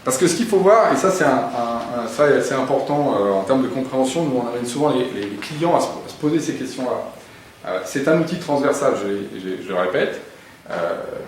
Parce que ce qu'il faut voir, et ça c'est ça est assez important en termes de compréhension, nous on amène souvent les clients à se poser ces questions-là. C'est un outil transversal, je le répète,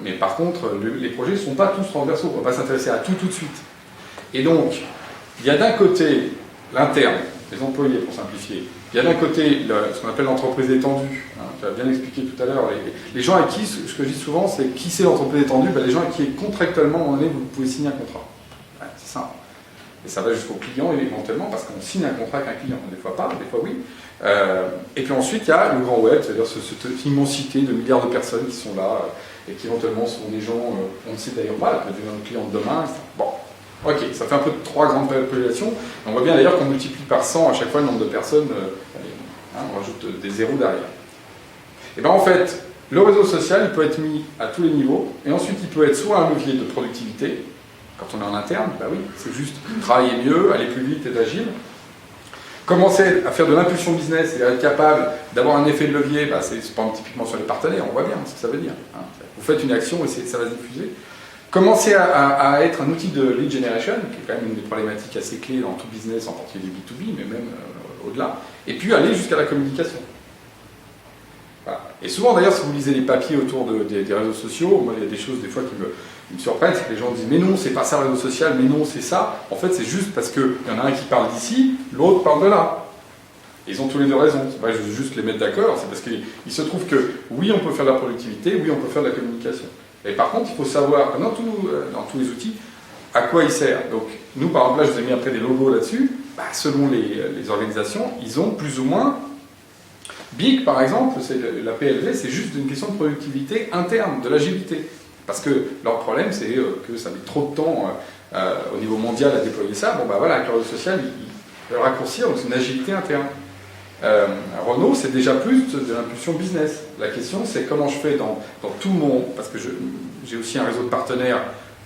mais par contre les projets ne sont pas tous transversaux, on ne va pas s'intéresser à tout de suite. Et donc, il y a d'un côté l'interne, les employés pour simplifier, il y a d'un côté ce qu'on appelle l'entreprise étendue, hein, tu as bien expliqué tout à l'heure, les gens avec qui, ce que je dis souvent, c'est qui c'est l'entreprise étendue, ben, les gens avec qui contractuellement, à un moment donné, vous pouvez signer un contrat. Ouais, c'est simple. Et ça va jusqu'au client éventuellement, parce qu'on signe un contrat avec un client, des fois pas, des fois oui. Et puis ensuite, il y a le grand web, c'est-à-dire cette immensité de milliards de personnes qui sont là, et qui éventuellement sont des gens, on ne sait d'ailleurs pas, peut-être devenir nos clients de demain, etc. Bon. Ok, ça fait un peu trois grandes populations. On voit bien d'ailleurs qu'on multiplie par 100 à chaque fois le nombre de personnes. On rajoute des zéros derrière. Et bien en fait, le réseau social, il peut être mis à tous les niveaux. Et ensuite, il peut être soit un levier de productivité. Quand on est en interne, bah oui, c'est juste travailler mieux, aller plus vite, être agile. Commencer à faire de l'impulsion business et être capable d'avoir un effet de levier, bah c'est typiquement sur les partenaires, on voit bien ce que ça veut dire. Hein. Vous faites une action et ça va se diffuser. Commencer à être un outil de lead generation, qui est quand même une des problématiques assez clés dans tout business, en particulier B2B, mais même au-delà. Et puis aller jusqu'à la communication. Voilà. Et souvent d'ailleurs, si vous lisez les papiers autour des réseaux sociaux, moi il y a des choses des fois qui me surprennent, c'est que les gens disent mais non, c'est pas ça le réseau social, mais non, c'est ça. En fait, c'est juste parce qu'il y en a un qui parle d'ici, l'autre parle de là. Ils ont tous les deux raison. C'est pas juste les mettre d'accord, c'est parce qu'il se trouve que oui, on peut faire de la productivité, oui, on peut faire de la communication. Et par contre, il faut savoir, dans tous les outils, à quoi il sert. Donc, nous, par exemple, là, je vous ai mis après des logos là-dessus. Bah, selon les organisations, ils ont plus ou moins... Big, par exemple, la PLV, c'est juste une question de productivité interne, de l'agilité. Parce que leur problème, c'est que ça met trop de temps au niveau mondial à déployer ça. Bon, bah voilà, avec le réseau social, il peut le raccourcir, donc c'est une agilité interne. Renault, c'est déjà plus de l'impulsion business. La question, c'est comment je fais dans tout mon... Parce que j'ai aussi un réseau de partenaires,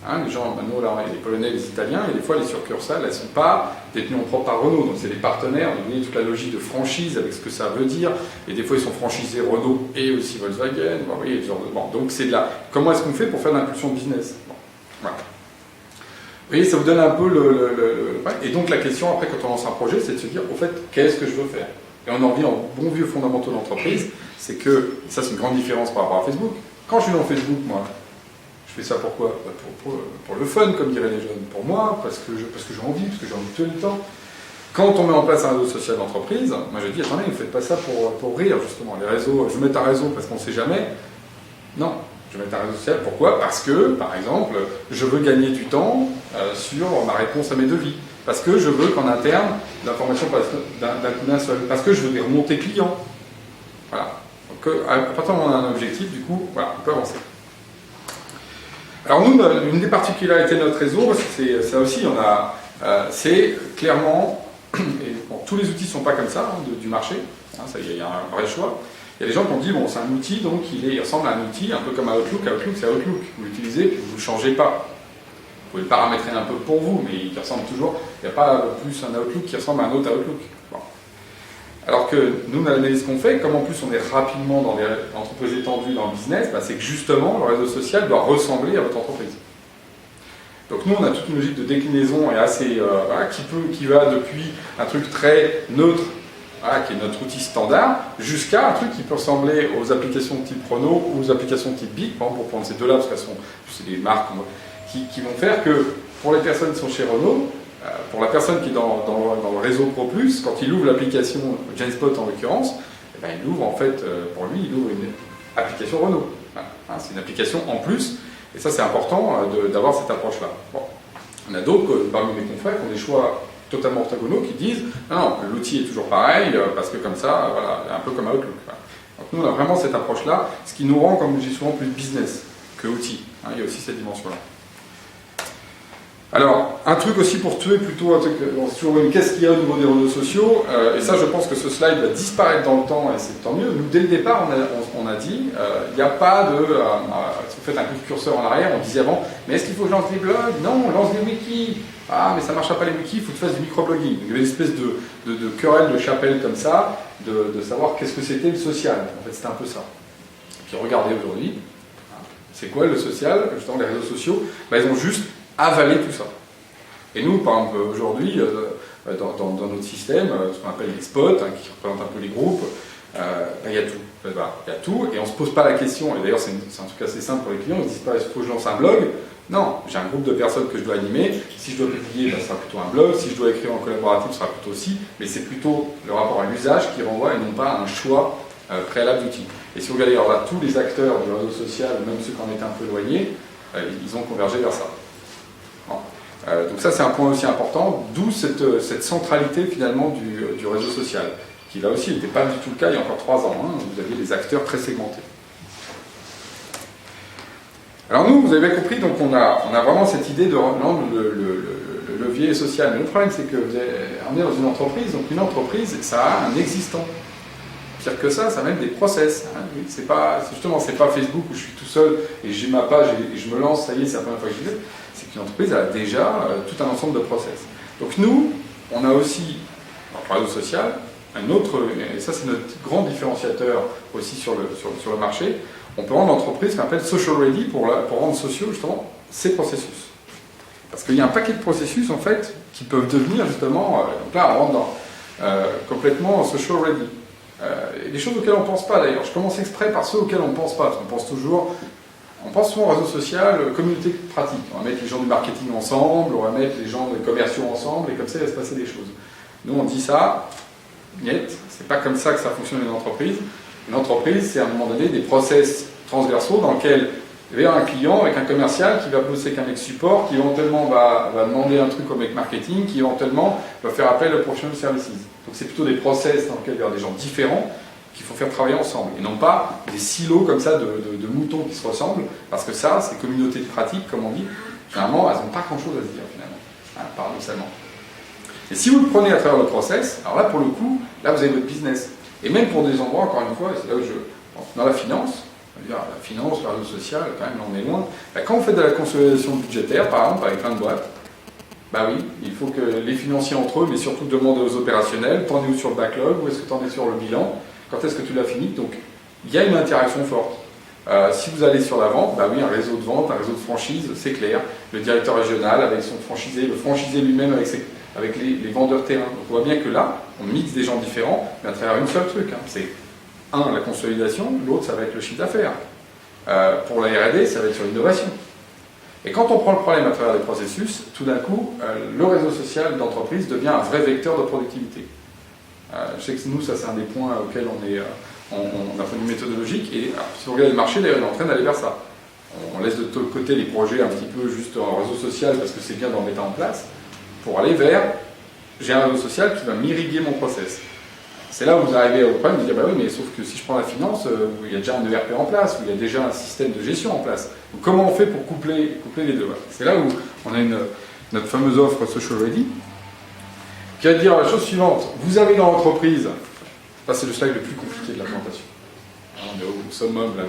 hein, les gens, maintenant, là, les Polonais, les Italiens, et des fois, les succursales, elles ne sont pas détenues en propre par Renault. Donc, c'est des partenaires, vous voyez toute la logique de franchise avec ce que ça veut dire. Et des fois, ils sont franchisés Renault et aussi Volkswagen. Bon, vous voyez, donc, c'est de là. Comment est-ce qu'on fait pour faire de l'impulsion business? Bon, voilà. Vous voyez, ça vous donne un peu Et donc, la question, après, quand on lance un projet, c'est de se dire, au fait, qu'est-ce que je veux faire? Et on en revient aux bons vieux fondamentaux d'entreprise, c'est que, ça c'est une grande différence par rapport à Facebook. Quand je suis dans Facebook, moi, je fais ça pourquoi? Pour le fun, comme diraient les jeunes. Pour moi, parce que j'ai envie, parce que j'ai envie de tout le temps. Quand on met en place un réseau social d'entreprise, moi je dis, attendez, ne faites pas ça pour rire, justement. Les réseaux, je vais mettre un réseau parce qu'on ne sait jamais. Non, je vais mettre un réseau social, pourquoi? Parce que, par exemple, je veux gagner du temps sur ma réponse à mes devis. Parce que je veux qu'en interne, l'information passe d'un seul. Parce que je veux des remontées clients. Voilà. Donc, à partir du moment où on a un objectif, du coup, voilà, on peut avancer. Alors nous, une des particularités de notre réseau, c'est ça aussi, c'est clairement, et bon, tous les outils ne sont pas comme ça, hein, du marché, hein, il y a un vrai choix. Il y a des gens qui ont dit, bon, c'est un outil, donc il ressemble à un outil, un peu comme Outlook. Outlook, c'est Outlook. Vous l'utilisez, puis vous ne changez pas. Vous pouvez le paramétrer un peu pour vous, mais il ressemble toujours. Il n'y a pas plus un Outlook qui ressemble à un autre Outlook. Bon. Alors que nous, l'analyse qu'on fait, comme en plus on est rapidement dans des entreprises étendues dans le business, bah, c'est que justement, le réseau social doit ressembler à votre entreprise. Donc nous, on a toute une logique de déclinaison et assez, qui va depuis un truc très neutre, qui est notre outil standard, jusqu'à un truc qui peut ressembler aux applications de type Renault ou aux applications de type Big, par exemple, pour prendre ces deux-là, parce que c'est des marques qui vont faire que, pour les personnes qui sont chez Renault, pour la personne qui est dans le réseau Pro+, quand il ouvre l'application Genspot en l'occurrence, eh ben, il ouvre en fait, pour lui, il ouvre une application Renault. Voilà. Hein, c'est une application en plus, et ça c'est important d'avoir cette approche-là. Bon. On a d'autres, parmi mes confrères, qui ont des choix totalement orthogonaux, qui disent non, l'outil est toujours pareil, parce que comme ça, voilà, un peu comme Outlook. Voilà. Donc nous on a vraiment cette approche-là, ce qui nous rend, comme je dis souvent, plus business que outil. Hein, il y a aussi cette dimension-là. Alors, un truc aussi pour tuer plutôt, qu'est-ce qu'il y a au niveau des réseaux sociaux, et ça je pense que ce slide va disparaître dans le temps, et c'est tant mieux. Nous, dès le départ, on a dit, il n'y a pas de... si vous faites un coup de curseur en arrière, on disait avant, mais est-ce qu'il faut que je lance des blogs? Non, on lance des wikis. Ah, mais ça ne marchera pas les wikis, il faut que tu fasses du microblogging. Il y avait une espèce de querelle de chapelle comme ça, de savoir qu'est-ce que c'était le social. En fait, c'était un peu ça. Et puis regardez aujourd'hui, c'est quoi le social? Justement, les réseaux sociaux, bah, ils ont juste avaler tout ça. Et nous, par exemple, aujourd'hui, dans notre système, ce qu'on appelle les spots, hein, qui représentent un peu les groupes, il y a tout. Il y a tout, et on ne se pose pas la question, et d'ailleurs c'est un truc assez simple pour les clients, ils ne disent pas est-ce que je lance un blog? Non, j'ai un groupe de personnes que je dois animer, si je dois publier, ce sera plutôt un blog, si je dois écrire en collaboratif, ce sera plutôt aussi, mais c'est plutôt le rapport à l'usage qui renvoie et non pas à un choix préalable d'outils. Et si vous regardez alors là, tous les acteurs du réseau social, même ceux qui en étaient un peu éloignés, ils ont convergé vers ça. Bon. Donc ça c'est un point aussi important, d'où cette centralité finalement du réseau social, qui là aussi n'était pas du tout le cas il y a encore 3 ans, hein, vous aviez des acteurs très segmentés. Alors nous, vous avez bien compris, donc on a vraiment cette idée de rendre le levier social. Mais le problème, c'est que on est dans une entreprise, donc une entreprise, ça a un existant. Pire que ça a même des process. Hein. C'est pas Facebook où je suis tout seul et j'ai ma page et je me lance, ça y est, c'est la première fois que je fais. C'est qu'une entreprise, elle a déjà tout un ensemble de process. Donc nous, on a aussi, dans le réseau social, un autre, et ça c'est notre grand différenciateur aussi sur le marché, on peut rendre l'entreprise qu'on appelle social ready pour rendre sociaux justement ces processus. Parce qu'il y a un paquet de processus en fait qui peuvent devenir justement, donc là on rentre dans complètement social ready. Et des choses auxquelles on ne pense pas d'ailleurs. Je commence exprès par ceux auxquels on ne pense pas, parce qu'on pense souvent au réseau social, communauté pratique. On va mettre les gens du marketing ensemble, on va mettre les gens des commerciaux ensemble, et comme ça il va se passer des choses. Nous on dit ça, niet, c'est pas comme ça que ça fonctionne une entreprise. Une entreprise, c'est à un moment donné des process transversaux dans lesquels il va y avoir un client avec un commercial qui va bosser avec un mec support, qui éventuellement va demander un truc au mec marketing, qui éventuellement va faire appel aux professional services. Donc c'est plutôt des process dans lesquels il y aura des gens différents qu'il faut faire travailler ensemble, et non pas des silos comme ça de moutons qui se ressemblent, parce que ça, ces communautés de pratique, comme on dit, généralement, elles n'ont pas grand-chose à se dire finalement, hein, paradoxalement. Et si vous le prenez à travers le process, alors là pour le coup, là vous avez votre business. Et même pour des endroits, encore une fois, et c'est là où dans la finance, la finance, le réseau social, quand même, on est loin. Quand vous faites de la consolidation budgétaire, par exemple, avec plein de boîtes, bah oui, il faut que les financiers entre eux, mais surtout demander aux opérationnels, t'en es où sur le backlog, où est-ce que t'en es sur le bilan, quand est-ce que tu l'as fini. Donc, il y a une interaction forte. Si vous allez sur la vente, bah oui, un réseau de vente, un réseau de franchise, c'est clair. Le directeur régional avec son franchisé, le franchisé lui-même avec les vendeurs terrain. Donc on voit bien que là, on mixe des gens différents, mais à travers une seule truc. Hein. C'est la consolidation, l'autre, ça va être le chiffre d'affaires. Pour la R&D, ça va être sur l'innovation. Et quand on prend le problème à travers les processus, tout d'un coup, le réseau social d'entreprise devient un vrai vecteur de productivité. Je sais que nous, ça c'est un des points auxquels on a fait une méthodologique, et alors, si vous regardez le marché, d'ailleurs, il est en train d'aller vers ça. On laisse de côté les projets un petit peu juste en réseau social, parce que c'est bien d'en mettre en place, pour aller vers, j'ai un réseau social qui va m'irriguer mon process. C'est là où vous arrivez au problème de dire, bah oui, mais sauf que si je prends la finance, où il y a déjà un ERP en place, où il y a déjà un système de gestion en place. Donc comment on fait pour coupler les deux? C'est là où on a notre fameuse offre Social Ready, qui va dire la chose suivante. Vous avez dans l'entreprise, ça c'est le slide le plus compliqué de la présentation. On est au summum là,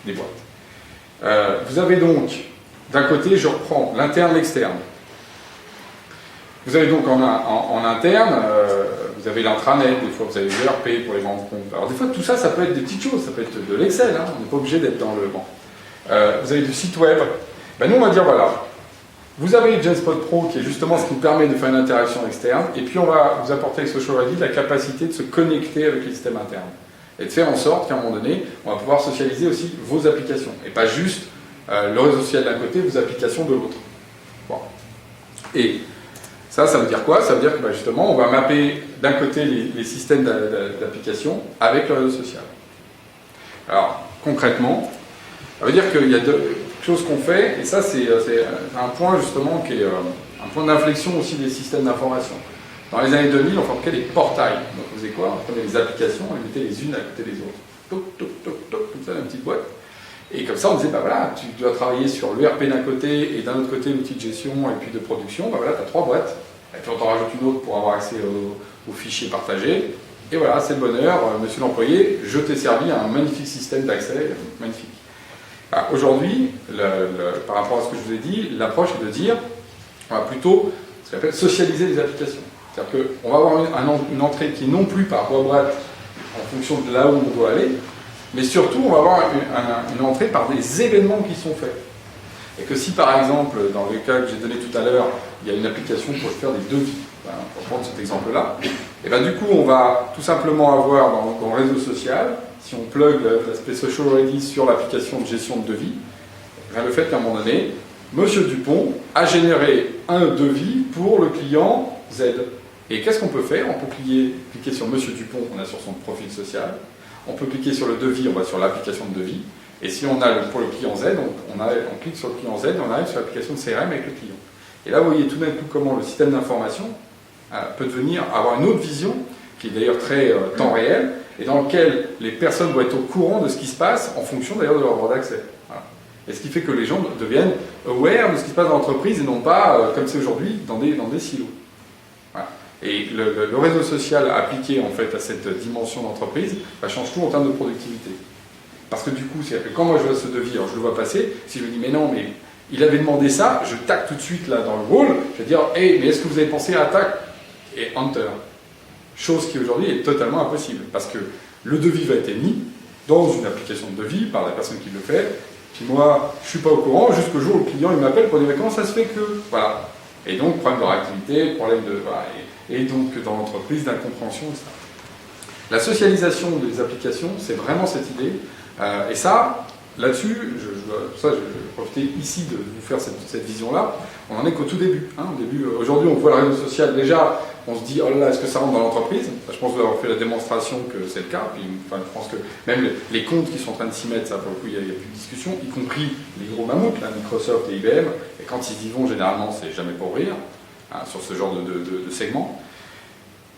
des boîtes. Vous avez donc, d'un côté, je reprends l'interne, l'externe. Vous avez donc en interne, vous avez l'intranet, des fois vous avez l'ERP pour les rendre compte. Alors des fois tout ça, ça peut être des petites choses, ça peut être de l'Excel, hein, on n'est pas obligé d'être dans le banc. Vous avez du site web. Ben nous on va dire voilà, vous avez Genspot Pro qui est justement ce qui nous permet de faire une interaction externe, et puis on va vous apporter avec Social Ready la capacité de se connecter avec les systèmes internes. Et de faire en sorte qu'à un moment donné, on va pouvoir socialiser aussi vos applications, et pas juste le réseau social d'un côté, vos applications de l'autre. Bon. Et ça veut dire quoi? Ça veut dire que bah, justement, on va mapper d'un côté les systèmes d'application avec le réseau social. Alors, concrètement, ça veut dire qu'il y a deux choses qu'on fait, et ça c'est un point justement qui est un point d'inflexion aussi des systèmes d'information. Dans les années 2000, on fabriquait des portails. Donc on faisait quoi? On prenait les applications, on les mettait les unes à côté des autres. Toc, toc, toc, toc, comme ça, dans une petite boîte. Et comme ça, on disait, bah voilà, tu dois travailler sur l'ERP d'un côté et d'un autre côté l'outil de gestion et puis de production. Bah voilà, tu as 3 boîtes. Et puis on t'en rajoute une autre pour avoir accès aux fichiers partagés. Et voilà, c'est le bonheur, monsieur l'employé, je t'ai servi un magnifique système d'accès, magnifique. Aujourd'hui, par rapport à ce que je vous ai dit, l'approche est de dire, on va plutôt ce qu'on appelle socialiser les applications. C'est-à-dire qu'on va avoir une entrée qui est non plus par boîte en fonction de là où on doit aller, mais surtout on va avoir une entrée par des événements qui sont faits. Et que si par exemple, dans le cas que j'ai donné tout à l'heure, il y a une application pour faire des devis, pour prendre cet exemple-là, et bien du coup on va tout simplement avoir dans le réseau social, si on plug l'aspect Social Ready sur l'application de gestion de devis, le fait qu'à un moment donné, Monsieur Dupont a généré un devis pour le client Z. Et qu'est-ce qu'on peut faire? On peut cliquer sur Monsieur Dupont, on a sur son profil social. On peut cliquer sur le devis, on va sur l'application de devis. Et si on a pour le client Z, on clique sur le client Z et on arrive sur l'application de CRM avec le client. Et là, vous voyez tout d'un coup comment le système d'information peut devenir, avoir une autre vision, qui est d'ailleurs très temps réel, et dans lequel les personnes vont être au courant de ce qui se passe en fonction d'ailleurs de leur droit d'accès. Voilà. Et ce qui fait que les gens deviennent aware de ce qui se passe dans l'entreprise et non pas, comme c'est aujourd'hui, dans des silos. Voilà. Et le réseau social appliqué en fait à cette dimension d'entreprise change tout en termes de productivité. Parce que du coup, c'est-à-dire que quand moi je vois ce devis, alors je le vois passer, si je me dis mais non, mais il avait demandé ça, je tac tout de suite là dans le rôle, je vais dire hey, mais est-ce que vous avez pensé à tac et enter? Chose qui aujourd'hui est totalement impossible parce que le devis va être émis dans une application de devis par la personne qui le fait, puis moi je suis pas au courant jusqu'au jour où le client il m'appelle pour dire mais comment ça se fait que. Voilà. Et donc problème de réactivité, problème de. Voilà, et donc dans l'entreprise d'incompréhension, etc. La socialisation des applications, c'est vraiment cette idée. Et ça, là-dessus, je vais profiter ici de vous faire cette vision-là. On n'en est qu'au tout début. Aujourd'hui, on voit le réseau social, déjà, on se dit, oh là là, est-ce que ça rentre dans l'entreprise? Je pense que vous avez fait la démonstration que c'est le cas. Puis, enfin, je pense que même les comptes qui sont en train de s'y mettre, ça, pour le coup, il n'y a plus de discussion, y compris les gros mammouths, là, Microsoft et IBM. Et quand ils y vont, généralement, c'est jamais pour rire, sur ce genre de segment.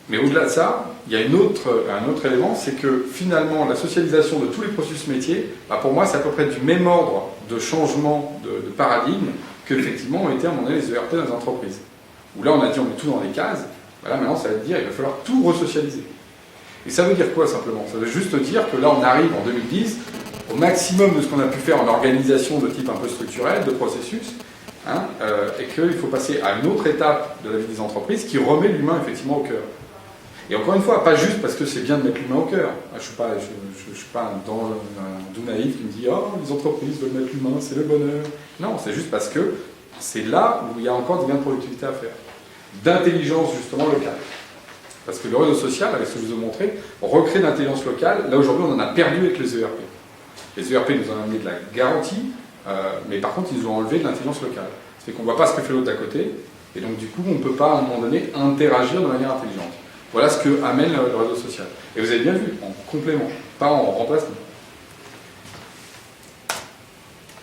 Mais au-delà de ça, il y a un autre élément, c'est que finalement, la socialisation de tous les processus métiers, pour moi, c'est à peu près du même ordre de changement de paradigme qu'effectivement ont été à un moment donné les ERP dans les entreprises. Où là, on a dit on met tout dans les cases, voilà, maintenant, ça veut dire qu'il va falloir tout resocialiser. Et ça veut dire quoi simplement? Ça veut juste dire que là, on arrive en 2010 au maximum de ce qu'on a pu faire en organisation de type un peu structurel, de processus, et qu'il faut passer à une autre étape de la vie des entreprises qui remet l'humain effectivement au cœur. Et encore une fois, pas juste parce que c'est bien de mettre l'humain au cœur. Je ne suis pas un doux naïf qui me dit « Oh, les entreprises veulent mettre l'humain, c'est le bonheur ». Non, c'est juste parce que c'est là où il y a encore des gains de productivité à faire. D'intelligence, justement, locale. Parce que le réseau social, avec ce que je vous ai montré, recrée d'intelligence locale. Là, aujourd'hui, on en a perdu avec les ERP. Les ERP nous ont amené de la garantie, mais par contre, ils nous ont enlevé de l'intelligence locale. Ça fait qu'on ne voit pas ce que fait l'autre d'à côté, et donc du coup, on ne peut pas, à un moment donné, interagir de manière intelligente. Voilà ce que amène le réseau social. Et vous avez bien vu, en complément, pas en remplacement.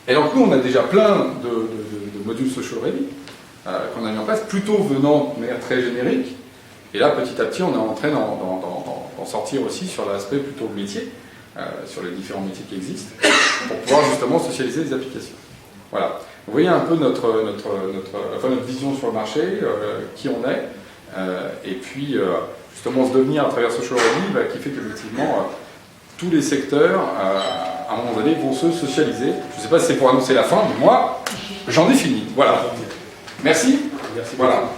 Et donc nous, on a déjà plein de modules Social Ready qu'on a mis en place, plutôt venant de manière très générique. Et là, petit à petit, on est en train d'en sortir aussi sur l'aspect plutôt métier, sur les différents métiers qui existent, pour pouvoir justement socialiser les applications. Voilà. Vous voyez un peu notre vision sur le marché, qui on est, et puis justement ce devenir à travers Social Ready qui fait qu'effectivement tous les secteurs à un moment donné vont se socialiser. Je ne sais pas si c'est pour annoncer la fin, mais moi j'en ai fini. Voilà. Merci. Voilà.